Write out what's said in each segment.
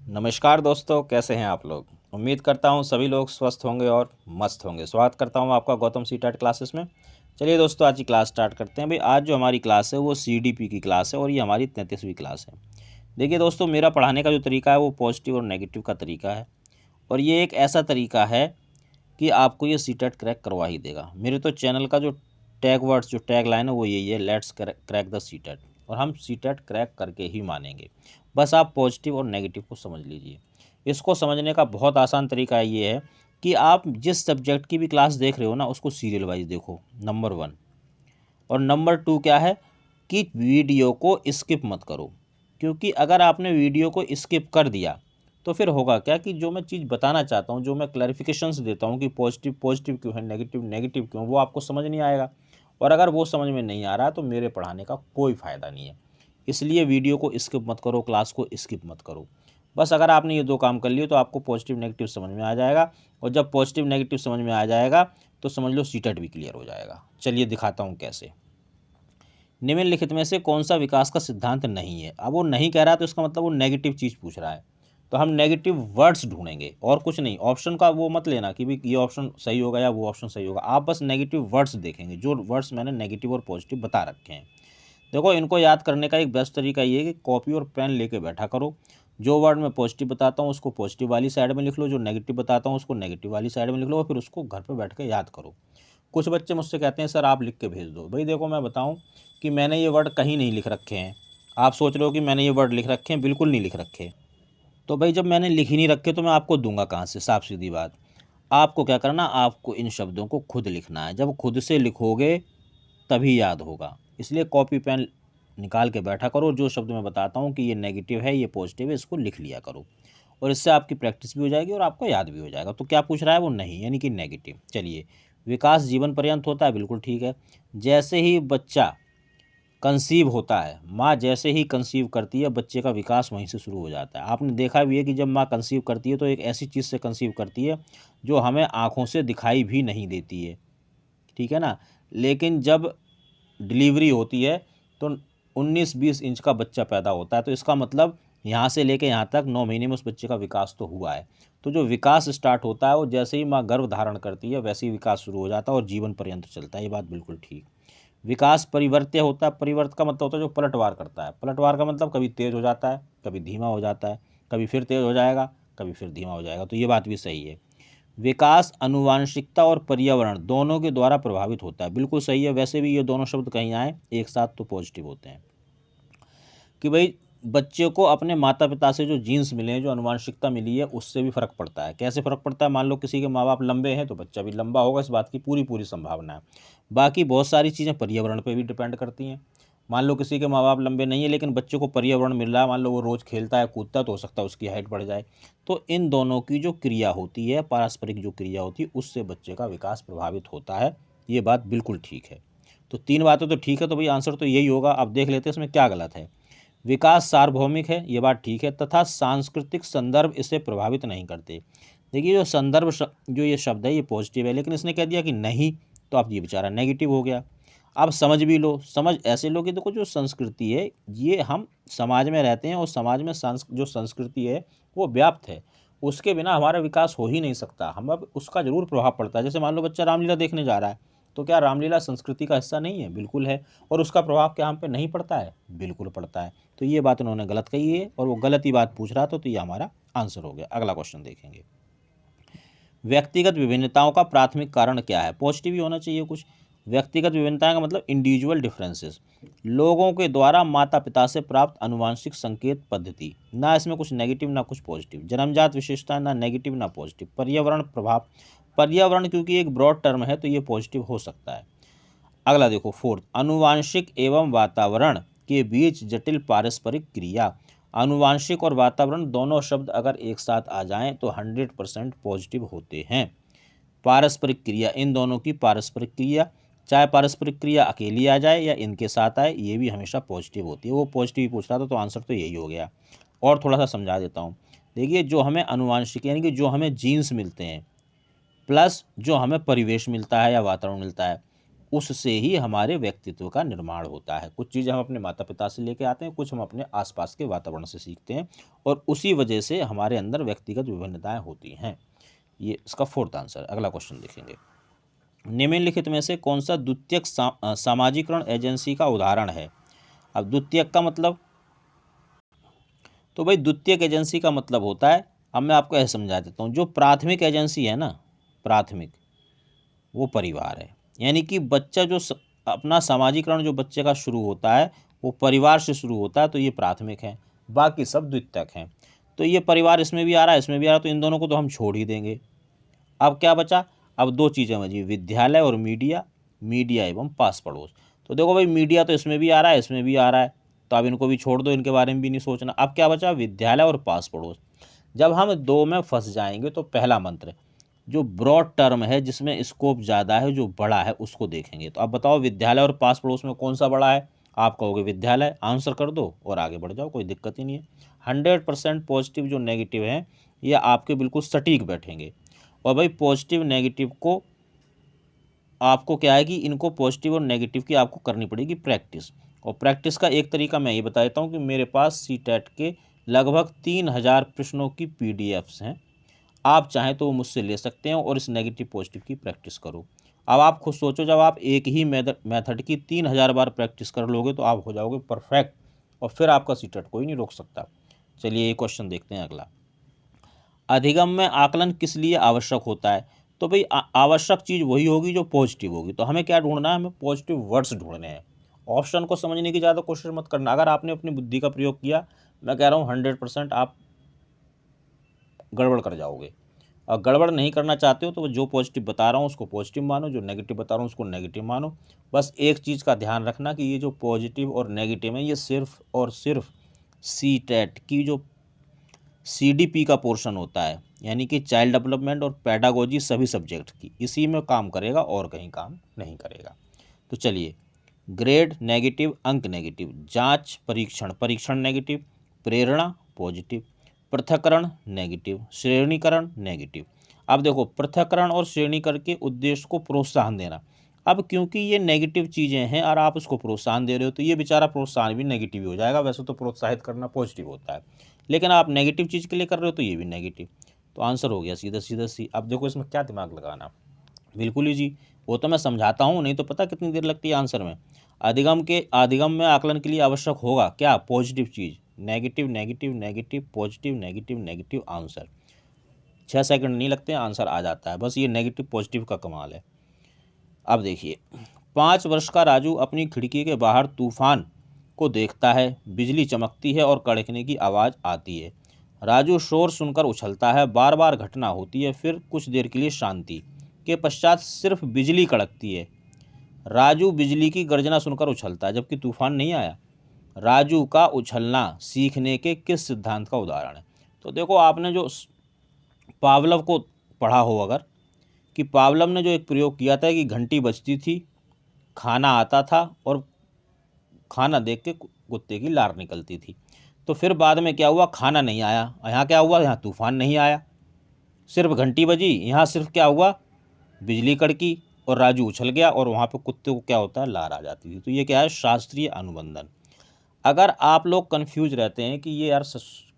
नमस्कार दोस्तों, कैसे हैं आप लोग। उम्मीद करता हूं सभी लोग स्वस्थ होंगे और मस्त होंगे। स्वागत करता हूं आपका गौतम सी टेट क्लासेस में। चलिए दोस्तों, आज की क्लास स्टार्ट करते हैं। भाई आज जो हमारी क्लास है वो सीडीपी की क्लास है और ये हमारी 33वीं क्लास है। देखिए दोस्तों, मेरा पढ़ाने का जो तरीका है वो पॉजिटिव और नेगेटिव का तरीका है और ये एक ऐसा तरीका है कि आपको ये सी टेट क्रैक करवा ही देगा। मेरे तो चैनल का जो टैग वर्ड्स, जो टैग लाइन है वो यही है, let's crack the CTET. और हम सी टेट क्रैक करके ही मानेंगे। बस आप पॉजिटिव और नेगेटिव को समझ लीजिए। इसको समझने का बहुत आसान तरीका ये है कि आप जिस सब्जेक्ट की भी क्लास देख रहे हो ना, उसको सीरियल वाइज देखो, नंबर 1। और नंबर 2 क्या है कि वीडियो को स्किप मत करो। क्योंकि अगर आपने वीडियो को स्किप कर दिया तो फिर होगा क्या कि जो मैं चीज़ बताना चाहता हूँ, जो मैं क्लैरिफिकेशंस देता हूँ कि पॉजिटिव पॉजिटिव क्यों है, नेगेटिव नेगेटिव क्यों, वो आपको समझ नहीं आएगा। और अगर वो समझ में नहीं आ रहा तो मेरे पढ़ाने का कोई फ़ायदा नहीं है। इसलिए वीडियो को स्किप मत करो, क्लास को स्किप मत करो। बस अगर आपने ये 2 काम कर लिए तो आपको पॉजिटिव नेगेटिव समझ में आ जाएगा। और जब पॉजिटिव नेगेटिव समझ में आ जाएगा तो समझ लो सीटेट भी क्लियर हो जाएगा। चलिए दिखाता हूँ कैसे। निम्नलिखित में से कौन सा विकास का सिद्धांत नहीं है। अब वो नहीं कह रहा तो इसका मतलब वो नेगेटिव चीज़ पूछ रहा है। तो हम नेगेटिव वर्ड्स ढूंढेंगे और कुछ नहीं। ऑप्शन का वो मत लेना कि भाई ये ऑप्शन सही होगा या वो ऑप्शन सही होगा। आप बस नेगेटिव वर्ड्स देखेंगे, जो वर्ड्स मैंने नेगेटिव और पॉजिटिव बता रखे हैं। देखो, इनको याद करने का एक बेस्ट तरीका ये है कि कॉपी और पेन लेके बैठा करो। जो वर्ड मैं पॉजिटिव बताता हूँ उसको पॉजिटिव वाली साइड में लिख लो, जो नेगेटिव बताता हूँ उसको नेगेटिव वाली साइड में लिख लो और फिर उसको घर पे बैठ के याद करो। कुछ बच्चे मुझसे कहते हैं सर आप लिख के भेज दो। भाई देखो, मैं बताऊं कि मैंने ये वर्ड कहीं नहीं लिख रखे हैं। आप सोच रहे हो कि मैंने ये वर्ड लिख रखे हैं, बिल्कुल नहीं लिख रखे। तो भाई जब मैंने लिख ही नहीं रखे तो मैं आपको दूंगा कहाँ से, साफ सीधी बात। आपको क्या करना, आपको इन शब्दों को खुद लिखना है। जब खुद से लिखोगे तभी याद होगा। इसलिए कॉपी पेन निकाल के बैठा करो। जो शब्द मैं बताता हूँ कि ये नेगेटिव है, ये पॉजिटिव है, इसको लिख लिया करो। और इससे आपकी प्रैक्टिस भी हो जाएगी और आपको याद भी हो जाएगा। तो क्या पूछ रहा है वो, नहीं यानी कि नेगेटिव। चलिए, विकास जीवन पर्यंत होता है, बिल्कुल ठीक है। जैसे ही बच्चा कंसीव होता है, माँ जैसे ही कंसीव करती है, बच्चे का विकास वहीं से शुरू हो जाता है। आपने देखा भी है कि जब माँ कंसीव करती है तो एक ऐसी चीज़ से कंसीव करती है जो हमें आँखों से दिखाई भी नहीं देती है, ठीक है ना। लेकिन जब डिलीवरी होती है तो 19-20 इंच का बच्चा पैदा होता है। तो इसका मतलब यहाँ से लेके यहाँ तक 9 महीने में उस बच्चे का विकास तो हुआ है। तो जो विकास स्टार्ट होता है वो जैसे ही माँ गर्भ धारण करती है वैसे ही विकास शुरू हो जाता है और जीवन पर्यंत चलता है। ये बात बिल्कुल ठीक। विकास परिवर्त्य होता है। परिवर्त का मतलब होता है जो पलटवार करता है। पलटवार का मतलब कभी तेज हो जाता है, कभी धीमा हो जाता है, कभी फिर तेज हो जाएगा, कभी फिर धीमा हो जाएगा। तो ये बात भी सही है। विकास अनुवांशिकता और पर्यावरण दोनों के द्वारा प्रभावित होता है, बिल्कुल सही है। वैसे भी ये दोनों शब्द कहीं आए एक साथ तो पॉजिटिव होते हैं कि भाई बच्चे को अपने माता पिता से जो जीन्स मिले हैं, जो अनुवांशिकता मिली है, उससे भी फ़र्क पड़ता है। कैसे फ़र्क पड़ता है, मान लो किसी के माँ बाप लंबे हैं तो बच्चा भी लंबा होगा, इस बात की पूरी पूरी संभावना है। बाकी बहुत सारी चीज़ें पर्यावरण पे भी डिपेंड करती हैं। मान लो किसी के माँ बाप लंबे नहीं है लेकिन बच्चे को पर्यावरण मिल रहा है, मान लो वो रोज़ खेलता है कूदता है, तो हो सकता है उसकी हाइट बढ़ जाए। तो इन दोनों की जो क्रिया होती है, पारस्परिक जो क्रिया होती है, उससे बच्चे का विकास प्रभावित होता है। ये बात बिल्कुल ठीक है। तो 3 बातें तो ठीक है, तो भाई आंसर तो यही होगा। अब देख लेते हैं इसमें क्या गलत है। विकास सार्वभौमिक है, ये बात ठीक है, तथा सांस्कृतिक संदर्भ इसे प्रभावित नहीं करते। देखिए, जो संदर्भ जो ये शब्द है ये पॉजिटिव है, लेकिन इसने कह दिया कि नहीं, तो अब ये बेचारा नेगेटिव हो गया। अब समझ भी लो। समझ ऐसे लो कि देखो, जो संस्कृति है, ये हम समाज में रहते हैं और समाज में जो संस्कृति है वो व्याप्त है। उसके बिना हमारा विकास हो ही नहीं सकता। हम अब उसका ज़रूर प्रभाव पड़ता है। जैसे मान लो बच्चा रामलीला देखने जा रहा है, तो क्या रामलीला संस्कृति का हिस्सा नहीं है? बिल्कुल है। और उसका प्रभाव क्या हम पे नहीं पड़ता है? बिल्कुल पड़ता है। तो ये बात उन्होंने गलत कही है और वो गलत ही बात पूछ रहा था, तो ये हमारा आंसर हो गया। अगला क्वेश्चन देखेंगे। व्यक्तिगत विभिन्नताओं का प्राथमिक कारण क्या है? पॉजिटिव ही होना चाहिए कुछ। व्यक्तिगत विभिन्नताएं का मतलब इंडिविजुअल डिफरेंसेस। लोगों के द्वारा माता पिता से प्राप्त अनुवांशिक संकेत पद्धति। ना इसमें कुछ नेगेटिव ना कुछ पॉजिटिव। जन्मजात विशेषता ना नेगेटिव ना पॉजिटिव। पर्यावरण प्रभाव। पर्यावरण क्योंकि एक ब्रॉड टर्म है तो ये पॉजिटिव हो सकता है। अगला देखो, फोर्थ, अनुवांशिक एवं वातावरण के बीच जटिल पारस्परिक क्रिया। अनुवांशिक और वातावरण दोनों शब्द अगर एक साथ आ जाएं तो 100% पॉजिटिव होते हैं। पारस्परिक क्रिया, इन दोनों की पारस्परिक क्रिया, चाहे पारस्परिक क्रिया अकेली आ जाए या इनके साथ आए, ये भी हमेशा पॉजिटिव होती है। वो पॉजिटिव ही पूछ रहा था तो आंसर तो यही हो गया। और थोड़ा सा समझा देता हूँ। देखिए, जो हमें अनुवांशिक यानी कि जो हमें जीन्स मिलते हैं, प्लस जो हमें परिवेश मिलता है या वातावरण मिलता है, उससे ही हमारे व्यक्तित्व का निर्माण होता है। कुछ चीज़ें हम अपने माता पिता से लेके आते हैं, कुछ हम अपने आसपास के वातावरण से सीखते हैं और उसी वजह से हमारे अंदर व्यक्तिगत विभिन्नताएं होती हैं। ये इसका फोर्थ आंसर। अगला क्वेश्चन देखेंगे, निम्नलिखित में से कौन सा द्वितीयक सामाजिकरण एजेंसी का उदाहरण है। अब द्वितीयक का मतलब, तो भाई द्वितीयक एजेंसी का मतलब होता है, अब मैं आपको ऐसे समझा देता हूँ, जो प्राथमिक एजेंसी है ना, प्राथमिक, वो परिवार है। यानी कि बच्चा जो अपना सामाजिकरण जो बच्चे का शुरू होता है वो परिवार से शुरू होता है, तो ये प्राथमिक है, बाकी सब द्वितीयक हैं। तो ये परिवार इसमें भी आ रहा है, इसमें भी आ रहा है, तो इन दोनों को तो हम छोड़ ही देंगे। अब क्या बचा, अब दो चीज़ें बची, विद्यालय और मीडिया, मीडिया एवं पास पड़ोस। तो देखो भाई, मीडिया तो इसमें भी आ रहा है, इसमें भी आ रहा है, तो अब इनको भी छोड़ दो, इनके बारे में भी नहीं सोचना। अब क्या बचा, विद्यालय और पास पड़ोस। जब हम दो में फंस जाएंगे तो पहला मंत्र, जो ब्रॉड टर्म है, जिसमें स्कोप ज़्यादा है, जो बड़ा है, उसको देखेंगे। तो अब बताओ, विद्यालय और पास पड़ोस में कौन सा बड़ा है। आप कहोगे विद्यालय, आंसर कर दो और आगे बढ़ जाओ, कोई दिक्कत ही नहीं है। 100% पॉजिटिव जो नेगेटिव हैं ये आपके बिल्कुल सटीक बैठेंगे। और भाई पॉजिटिव नेगेटिव को आपको क्या है कि इनको पॉजिटिव और नेगेटिव की आपको करनी पड़ेगी प्रैक्टिस। और प्रैक्टिस का एक तरीका मैं ये बता देता हूँ कि मेरे पास सीटेट के लगभग 3000 प्रश्नों की पीडीएफ्स हैं। आप चाहें तो वो मुझसे ले सकते हैं और इस नेगेटिव पॉजिटिव की प्रैक्टिस करो। अब आप खुद सोचो, जब आप एक ही मेथड की 3000 बार प्रैक्टिस कर लोगे तो आप हो जाओगे परफेक्ट, और फिर आपका सीटेट कोई नहीं रोक सकता। चलिए ये क्वेश्चन देखते हैं अगला, अधिगम में आकलन किस लिए आवश्यक होता है। तो भाई आवश्यक चीज़ वही होगी जो पॉजिटिव होगी। तो हमें क्या ढूंढना है, हमें पॉजिटिव वर्ड्स ढूंढने हैं। ऑप्शन को समझने की ज़्यादा कोशिश मत करना। अगर आपने अपनी बुद्धि का प्रयोग किया, मैं कह रहा हूँ 100% आप गड़बड़ कर जाओगे। और गड़बड़ नहीं करना चाहते हो तो जो पॉजिटिव बता रहा हूँ उसको पॉजिटिव मानो, जो नेगेटिव बता रहा हूँ उसको नेगेटिव मानो। बस एक चीज़ का ध्यान रखना कि ये जो पॉजिटिव और नेगेटिव है, ये सिर्फ और सिर्फ सीटेट की जो सीडीपी का पोर्शन होता है, यानी कि चाइल्ड डेवलपमेंट और पैडागोजी सभी सब्जेक्ट की, इसी में काम करेगा और कहीं काम नहीं करेगा। तो चलिए, ग्रेड नेगेटिव, अंक नेगेटिव, जांच परीक्षण, परीक्षण नेगेटिव, प्रेरणा पॉजिटिव, पृथक्करण नेगेटिव, श्रेणीकरण नेगेटिव। अब देखो, पृथक्करण और श्रेणीकरण के उद्देश्य को प्रोत्साहन देना। अब क्योंकि ये नेगेटिव चीज़ें हैं और आप उसको प्रोत्साहन दे रहे हो, तो ये बेचारा प्रोत्साहन भी नेगेटिव ही हो जाएगा। वैसे तो प्रोत्साहित करना पॉजिटिव होता है, लेकिन आप नेगेटिव चीज़ के लिए कर रहे हो तो ये भी नेगेटिव। तो आंसर हो गया सीधा सीधा सी। अब देखो इसमें क्या दिमाग लगाना, बिल्कुल ही जी, वो तो मैं समझाता हूँ, नहीं तो पता कितनी देर लगती है आंसर में। अधिगम में आकलन के लिए आवश्यक होगा क्या, पॉजिटिव चीज़, negative negative negative positive negative negative, answer 6 second नहीं लगते हैं, आंसर आ जाता है। बस ये नेगेटिव पॉजिटिव का कमाल है। अब देखिए, 5 वर्ष का राजू अपनी खिड़की के बाहर तूफान को देखता है, बिजली चमकती है और कड़कने की आवाज़ आती है। राजू शोर सुनकर उछलता है, बार बार घटना होती है, फिर कुछ देर के लिए शांति के पश्चात सिर्फ बिजली कड़कती है। राजू बिजली की गर्जना सुनकर उछलता है जबकि तूफान नहीं आया। राजू का उछलना सीखने के किस सिद्धांत का उदाहरण है। तो देखो, आपने जो पावलव को पढ़ा हो अगर, कि पावलव ने जो एक प्रयोग किया था कि घंटी बजती थी, खाना आता था और खाना देख के कुत्ते की लार निकलती थी। तो फिर बाद में क्या हुआ, खाना नहीं आया, यहाँ क्या हुआ, यहाँ तूफान नहीं आया, सिर्फ घंटी बजी, यहाँ सिर्फ क्या हुआ, बिजली कड़की और राजू उछल गया और वहाँ पे कुत्ते को क्या होता है, लार आ जाती थी। तो ये क्या है, शास्त्रीय अनुबंधन। अगर आप लोग कंफ्यूज रहते हैं कि ये यार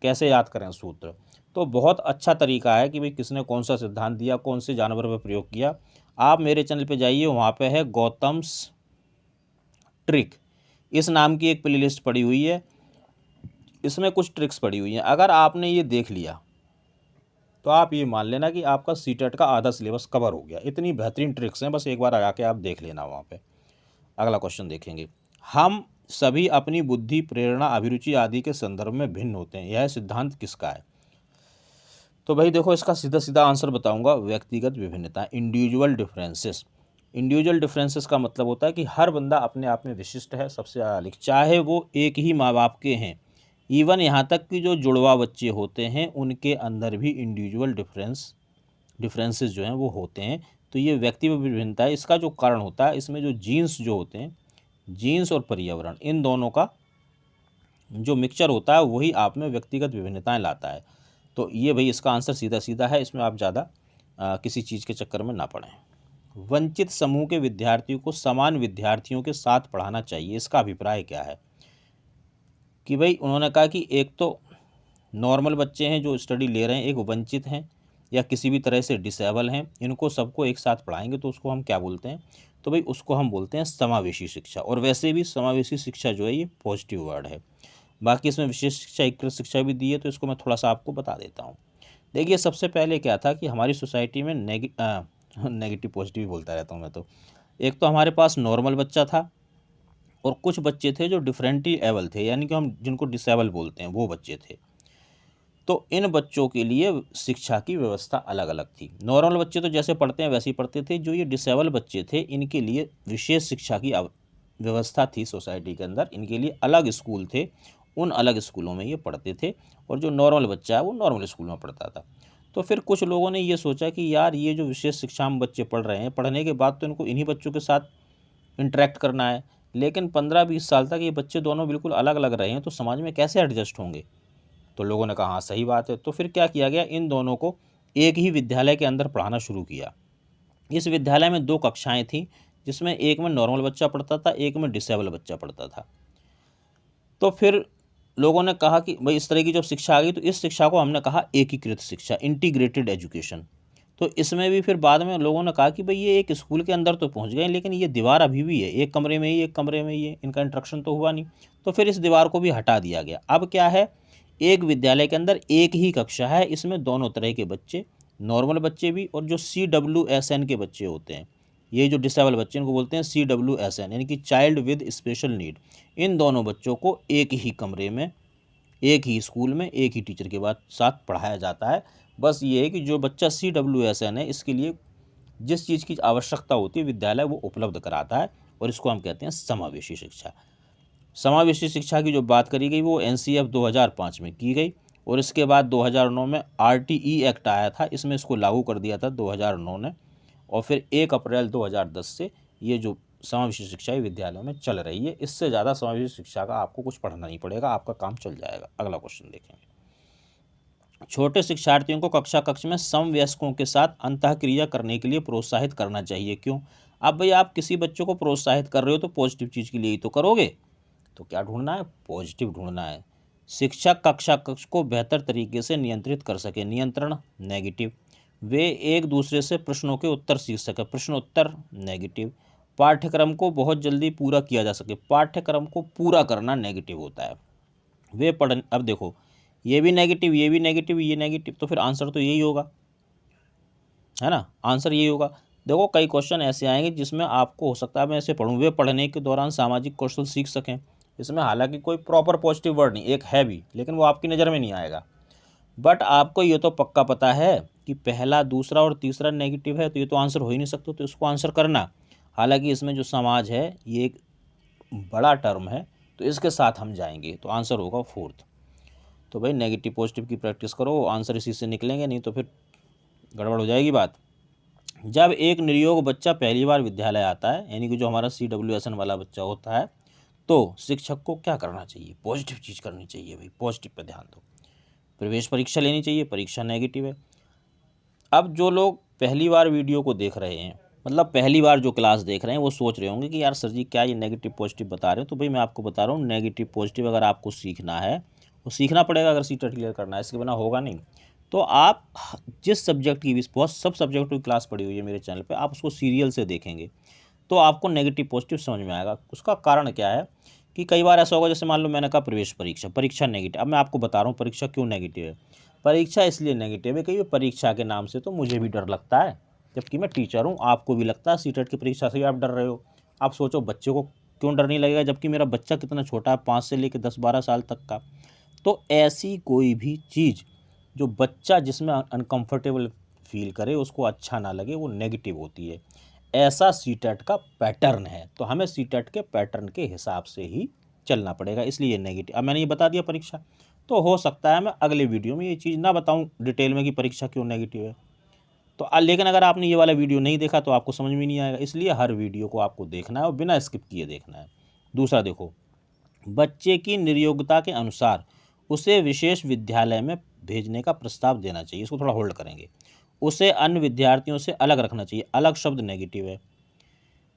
कैसे याद करें सूत्र, तो बहुत अच्छा तरीका है कि भाई किसने कौन सा सिद्धांत दिया, कौन से जानवर पर प्रयोग किया। आप मेरे चैनल पे जाइए, वहाँ पे है गौतम्स ट्रिक, इस नाम की एक प्लेलिस्ट पड़ी हुई है, इसमें कुछ ट्रिक्स पड़ी हुई हैं। अगर आपने ये देख लिया तो आप ये मान लेना कि आपका सीटेट का आधा सिलेबस कवर हो गया। इतनी बेहतरीन ट्रिक्स हैं, बस एक बार आके आप देख लेना वहाँ पे। अगला क्वेश्चन देखेंगे, हम सभी अपनी बुद्धि, प्रेरणा, अभिरुचि आदि के संदर्भ में भिन्न होते हैं, यह सिद्धांत किसका है। तो भाई देखो, इसका सीधा सीधा आंसर बताऊंगा, व्यक्तिगत विभिन्नता, इंडिविजुअल डिफरेंसेस। इंडिविजुअल डिफरेंसेस का मतलब होता है कि हर बंदा अपने आप में विशिष्ट है, सबसे अलग, चाहे वो एक ही माँ बाप के हैं, इवन यहाँ तक कि जो जुड़वा बच्चे होते हैं उनके अंदर भी इंडिविजुअल डिफरेंसेस जो हैं वो होते हैं। तो ये व्यक्तिगत विभिन्नता है। इसका जो कारण होता है, इसमें जो जीन्स जो होते हैं, जीन्स और पर्यावरण, इन दोनों का जो मिक्सचर होता है वही आप में व्यक्तिगत विभिन्नताएं लाता है। तो ये भाई इसका आंसर सीधा सीधा है, इसमें आप ज़्यादा किसी चीज़ के चक्कर में ना पड़ें। वंचित समूह के विद्यार्थियों को समान विद्यार्थियों के साथ पढ़ाना चाहिए। इसका अभिप्राय क्या है कि भाई उन्होंने कहा कि एक तो नॉर्मल बच्चे हैं जो स्टडी ले रहे हैं, एक वंचित हैं या किसी भी तरह से डिसेबल हैं, इनको सबको एक साथ पढ़ाएंगे तो उसको हम क्या बोलते हैं, तो भाई उसको हम बोलते हैं समावेशी शिक्षा। और वैसे भी समावेशी शिक्षा जो है ये पॉजिटिव वर्ड है। बाकी इसमें विशेष शिक्षा, एकीकृत शिक्षा भी दी है, तो इसको मैं थोड़ा सा आपको बता देता हूँ। देखिए सबसे पहले क्या था कि हमारी सोसाइटी में नेगेटिव पॉजिटिव बोलता रहता हूँ मैं तो। एक तो हमारे पास नॉर्मल बच्चा था और कुछ बच्चे थे जो डिफरेंटली एबल थे, यानी कि हम जिनको डिसेबल बोलते हैं वो बच्चे थे। तो इन बच्चों के लिए शिक्षा की व्यवस्था अलग अलग थी। नॉर्मल बच्चे तो जैसे पढ़ते हैं वैसे ही पढ़ते थे। जो ये डिसेबल बच्चे थे इनके लिए विशेष शिक्षा की व्यवस्था थी सोसाइटी के अंदर। इनके लिए अलग स्कूल थे, उन अलग स्कूलों में ये पढ़ते थे, और जो नॉर्मल बच्चा है वो नॉर्मल स्कूल में पढ़ता था। तो फिर कुछ लोगों ने ये सोचा कि यार ये जो विशेष शिक्षा में बच्चे पढ़ रहे हैं, पढ़ने के बाद तो इनको इन्हीं बच्चों के साथ इंटरेक्ट करना है, लेकिन 15-20 साल तक ये बच्चे दोनों बिल्कुल अलग अलग रहे हैं, तो समाज में कैसे एडजस्ट होंगे। तो लोगों ने कहा हाँ सही बात है। तो फिर क्या किया गया, इन दोनों को एक ही विद्यालय के अंदर पढ़ाना शुरू किया। इस विद्यालय में 2 कक्षाएं थीं, जिसमें एक में नॉर्मल बच्चा पढ़ता था, एक में डिसेबल बच्चा पढ़ता था। तो फिर लोगों ने कहा कि भाई इस तरह की जब शिक्षा आ गई तो इस शिक्षा को हमने कहा एकीकृत शिक्षा, इंटीग्रेटेड एजुकेशन। तो इसमें भी फिर बाद में लोगों ने कहा कि भाई ये एक स्कूल के अंदर तो पहुंच गए, लेकिन ये दीवार अभी भी है, एक कमरे में ही, एक कमरे में ही है, इनका इंटरेक्शन तो हुआ नहीं। तो फिर इस दीवार को भी हटा दिया गया। अब क्या है, एक विद्यालय के अंदर एक ही कक्षा है, इसमें दोनों तरह के बच्चे, नॉर्मल बच्चे भी और जो CWSN के बच्चे होते हैं, ये जो डिसेबल बच्चे इनको बोलते हैं CWSN, यानी कि चाइल्ड विद स्पेशल नीड। इन दोनों बच्चों को एक ही कमरे में, एक ही स्कूल में, एक ही टीचर के साथ पढ़ाया जाता है। बस ये है कि जो बच्चा CWSN है इसके लिए जिस चीज़ की आवश्यकता होती है विद्यालय वो उपलब्ध कराता है, और इसको हम कहते हैं समावेशी शिक्षा। समावेशी शिक्षा की जो बात करी गई वो NCF 2005 में की गई, और इसके बाद 2009 में RTE एक्ट आया था, इसमें इसको लागू कर दिया था 2009 ने। और फिर 1 अप्रैल 2010 से ये जो समावेशी शिक्षा विद्यालयों में चल रही है। इससे ज़्यादा समावेशी शिक्षा का आपको कुछ पढ़ना नहीं पड़ेगा, आपका काम चल जाएगा। अगला क्वेश्चन देखेंगे। छोटे शिक्षार्थियों को कक्षा कक्ष में समवयस्कों के साथ अंतःक्रिया करने के लिए प्रोत्साहित करना चाहिए। क्यों? अब भाई आप किसी बच्चों को प्रोत्साहित कर रहे हो तो पॉजिटिव चीज़ के लिए ही तो करोगे। तो क्या ढूंढना है? पॉजिटिव ढूंढना है। शिक्षक कक्षा कक्ष को बेहतर तरीके से नियंत्रित कर सके, नियंत्रण नेगेटिव। वे एक दूसरे से प्रश्नों के उत्तर सीख सके, प्रश्नोत्तर नेगेटिव। पाठ्यक्रम को बहुत जल्दी पूरा किया जा सके, पाठ्यक्रम को पूरा करना नेगेटिव होता है। वे पढ़, अब देखो ये भी नेगेटिव, ये भी नेगेटिव, ये नेगेटिव, तो फिर आंसर तो यही होगा, है ना। आंसर यही होगा। देखो कई क्वेश्चन ऐसे आएंगे जिसमें आपको हो सकता है मैं ऐसे पढ़ूँ, वे पढ़ने के दौरान सामाजिक कौशल सीख सकें। इसमें हालांकि कोई प्रॉपर पॉजिटिव वर्ड नहीं, एक है भी, लेकिन वो आपकी नज़र में नहीं आएगा। बट आपको ये तो पक्का पता है कि पहला, दूसरा और तीसरा नेगेटिव है, तो ये तो आंसर हो ही नहीं सकता, तो इसको आंसर करना। हालांकि इसमें जो समाज है ये एक बड़ा टर्म है, तो इसके साथ हम जाएंगे, तो आंसर होगा 4th। तो भाई नेगेटिव पॉजिटिव की प्रैक्टिस करो, आंसर इसी से निकलेंगे, नहीं तो फिर गड़बड़ हो जाएगी बात। जब एक निरयोग बच्चा पहली बार विद्यालय आता है, यानी कि जो हमारा CWSN वाला बच्चा होता है, तो शिक्षक को क्या करना चाहिए? पॉजिटिव चीज़ करनी चाहिए भाई, पॉजिटिव पे ध्यान दो। प्रवेश परीक्षा लेनी चाहिए, परीक्षा नेगेटिव है। अब जो लोग पहली बार वीडियो को देख रहे हैं, मतलब पहली बार जो क्लास देख रहे हैं, वो सोच रहे होंगे कि यार सर जी क्या ये नेगेटिव पॉजिटिव बता रहे हैं। तो भाई मैं आपको बता रहा हूँ, नेगेटिव पॉजिटिव अगर आपको सीखना है, वो सीखना पड़ेगा अगर CTET क्लियर करना है, इसके बिना होगा नहीं। तो आप जिस सब्जेक्ट की भी, बहुत सब सब्जेक्ट की क्लास पड़ी हुई है मेरे चैनल पर, आप उसको सीरियल से देखेंगे तो आपको नेगेटिव पॉजिटिव समझ में आएगा। उसका कारण क्या है कि कई बार ऐसा होगा, जैसे मान लो मैंने कहा प्रवेश परीक्षा, परीक्षा नेगेटिव। अब मैं आपको बता रहा हूँ परीक्षा क्यों नेगेटिव है। परीक्षा इसलिए नेगेटिव है कि परीक्षा के नाम से तो मुझे भी डर लगता है, जबकि मैं टीचर हूँ, आपको भी लगता है। CTET की परीक्षा से आप डर रहे हो। आप सोचो बच्चे को क्यों डर नहीं लगेगा, जबकि मेरा बच्चा कितना छोटा है, 5 से लेकर 10-12 साल तक का। तो ऐसी कोई भी चीज़ जो बच्चा जिसमें अनकंफर्टेबल फील करे, उसको अच्छा ना लगे, वो नेगेटिव होती है। ऐसा CTET का पैटर्न है, तो हमें CTET के पैटर्न के हिसाब से ही चलना पड़ेगा, इसलिए नेगेटिव। अब मैंने ये बता दिया परीक्षा, तो हो सकता है मैं अगले वीडियो में ये चीज़ ना बताऊं डिटेल में कि परीक्षा क्यों नेगेटिव है। तो लेकिन अगर आपने ये वाला वीडियो नहीं देखा तो आपको समझ में नहीं आएगा, इसलिए हर वीडियो को आपको देखना है और बिना स्किप किए देखना है। दूसरा देखो, बच्चे की निर्योग्यता के अनुसार उसे विशेष विद्यालय में भेजने का प्रस्ताव देना चाहिए। इसको थोड़ा होल्ड करेंगे। उसे अन्य विद्यार्थियों से अलग रखना चाहिए। अलग शब्द नेगेटिव है।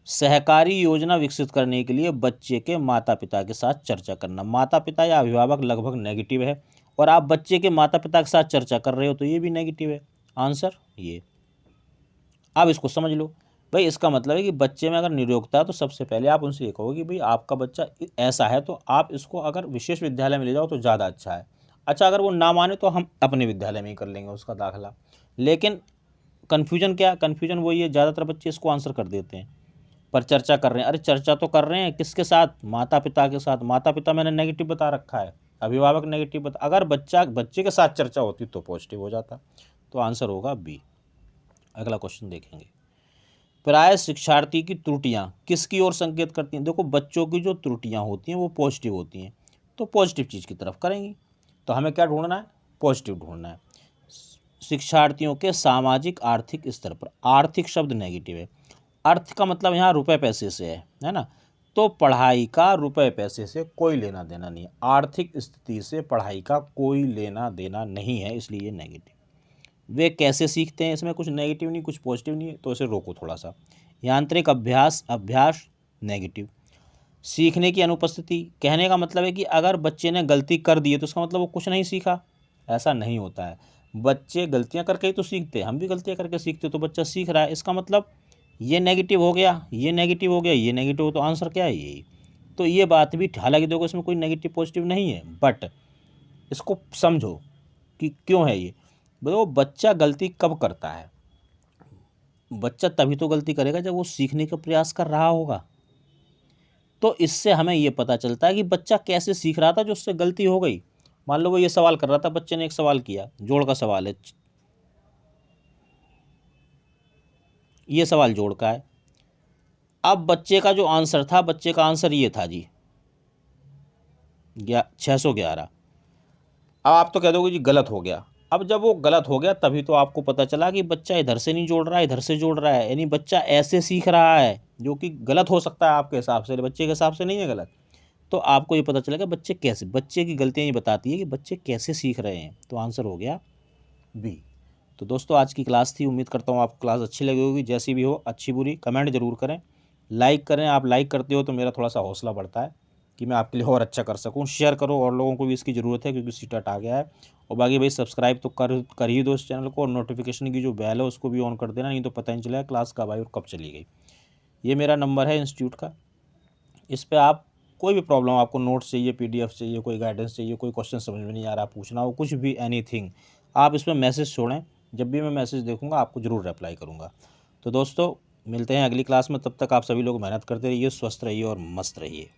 सहकारी योजना विकसित करने के लिए बच्चे के माता पिता के साथ चर्चा करना। माता पिता या अभिभावक लगभग नेगेटिव है, और आप बच्चे के माता पिता के साथ चर्चा कर रहे हो तो ये भी नेगेटिव है। आंसर ये। आप इसको समझ लो भाई, इसका मतलब है कि बच्चे में अगर निरोगता है तो सबसे पहले आप उनसे ये कहो कि भाई आपका बच्चा ऐसा है तो आप इसको अगर विशेष विद्यालय में ले जाओ तो ज़्यादा अच्छा है। अच्छा, अगर वो ना माने तो हम अपने विद्यालय में ही कर लेंगे उसका दाखिला। लेकिन कन्फ्यूजन क्या, कन्फ्यूजन वही है, ज़्यादातर बच्चे इसको आंसर कर देते हैं। पर चर्चा कर रहे हैं, अरे चर्चा तो कर रहे हैं किसके साथ, माता पिता के साथ। माता पिता मैंने नेगेटिव बता रखा है, अभिभावक नेगेटिव बता, अगर बच्चे के साथ चर्चा होती तो पॉजिटिव हो जाता। तो आंसर होगा बी। अगला क्वेश्चन देखेंगे। प्राय शिक्षार्थी की त्रुटियां किसकी ओर संकेत करती हैं। देखो, बच्चों की जो त्रुटियां होती हैं वो पॉजिटिव होती हैं, तो पॉजिटिव चीज़ की तरफ करेंगी। तो हमें क्या ढूंढना है, पॉजिटिव ढूंढना है। शिक्षार्थियों के सामाजिक आर्थिक स्तर पर, आर्थिक शब्द नेगेटिव है। अर्थ का मतलब यहाँ रुपए पैसे से है ना, तो पढ़ाई का रुपए पैसे से कोई लेना देना नहीं है। आर्थिक स्थिति से पढ़ाई का कोई लेना देना नहीं है, इसलिए ये नेगेटिव। वे कैसे सीखते हैं, इसमें कुछ नेगेटिव नहीं कुछ पॉजिटिव नहीं है, तो इसे रोको थोड़ा सा। यांत्रिक अभ्यास नेगेटिव। सीखने की अनुपस्थिति, कहने का मतलब है कि अगर बच्चे ने गलती कर दी है तो उसका मतलब वो कुछ नहीं सीखा, ऐसा नहीं होता है। बच्चे गलतियां करके ही तो सीखते हैं, हम भी गलतियां करके सीखते, तो बच्चा सीख रहा है, इसका मतलब ये नेगेटिव हो गया, ये नेगेटिव हो गया, ये नेगेटिव हो, तो आंसर क्या है, यही। तो ये बात भी, हालांकि देखो इसमें कोई नेगेटिव पॉजिटिव नहीं है, बट इसको समझो कि क्यों है ये। देखो, बच्चा गलती कब करता है, बच्चा तभी तो गलती करेगा जब वो सीखने का प्रयास कर रहा होगा। तो इससे हमें ये पता चलता है कि बच्चा कैसे सीख रहा था जो उससे गलती हो गई। मान लो वो ये सवाल कर रहा था, बच्चे ने एक सवाल किया, जोड़ का सवाल है, ये सवाल जोड़ का है। अब बच्चे का जो आंसर था, बच्चे का आंसर ये था जी 611। अब आप तो कह दोगे जी गलत हो गया। अब जब वो गलत हो गया तभी तो आपको पता चला कि बच्चा इधर से नहीं जोड़ रहा है, इधर से जोड़ रहा है, यानी बच्चा ऐसे सीख रहा है, जो कि गलत हो सकता है आपके हिसाब से, बच्चे के हिसाब से नहीं है गलत। तो आपको ये पता चलेगा बच्चे कैसे, बच्चे की गलतियाँ ये बताती है कि बच्चे कैसे सीख रहे हैं। तो आंसर हो गया बी। तो दोस्तों, आज की क्लास थी, उम्मीद करता हूँ आपको क्लास अच्छी लगी होगी। जैसी भी हो, अच्छी बुरी कमेंट जरूर करें, लाइक करें। आप लाइक करते हो तो मेरा थोड़ा सा हौसला बढ़ता है कि मैं आपके लिए और अच्छा कर सकूं। शेयर करो, और लोगों को भी इसकी ज़रूरत है क्योंकि सीटेट आ गया है। और बाकी भाई सब्सक्राइब तो कर ही दो इस चैनल को, और नोटिफिकेशन की जो बेल है उसको भी ऑन कर देना, नहीं तो पता नहीं चलेगा क्लास कब आई और कब चली गई। ये मेरा नंबर है इंस्टीट्यूट का, इस पर आप कोई भी प्रॉब्लम, आपको नोट्स चाहिए, PDF चाहिए, कोई गाइडेंस चाहिए, कोई क्वेश्चन समझ में नहीं आ रहा, पूछना हो कुछ भी, एनीथिंग, आप इसमें मैसेज छोड़ें। जब भी मैं मैसेज देखूंगा आपको ज़रूर रिप्लाई करूंगा। तो दोस्तों, मिलते हैं अगली क्लास में, तब तक आप सभी लोग मेहनत करते रहिए, स्वस्थ रहिए और मस्त रहिए।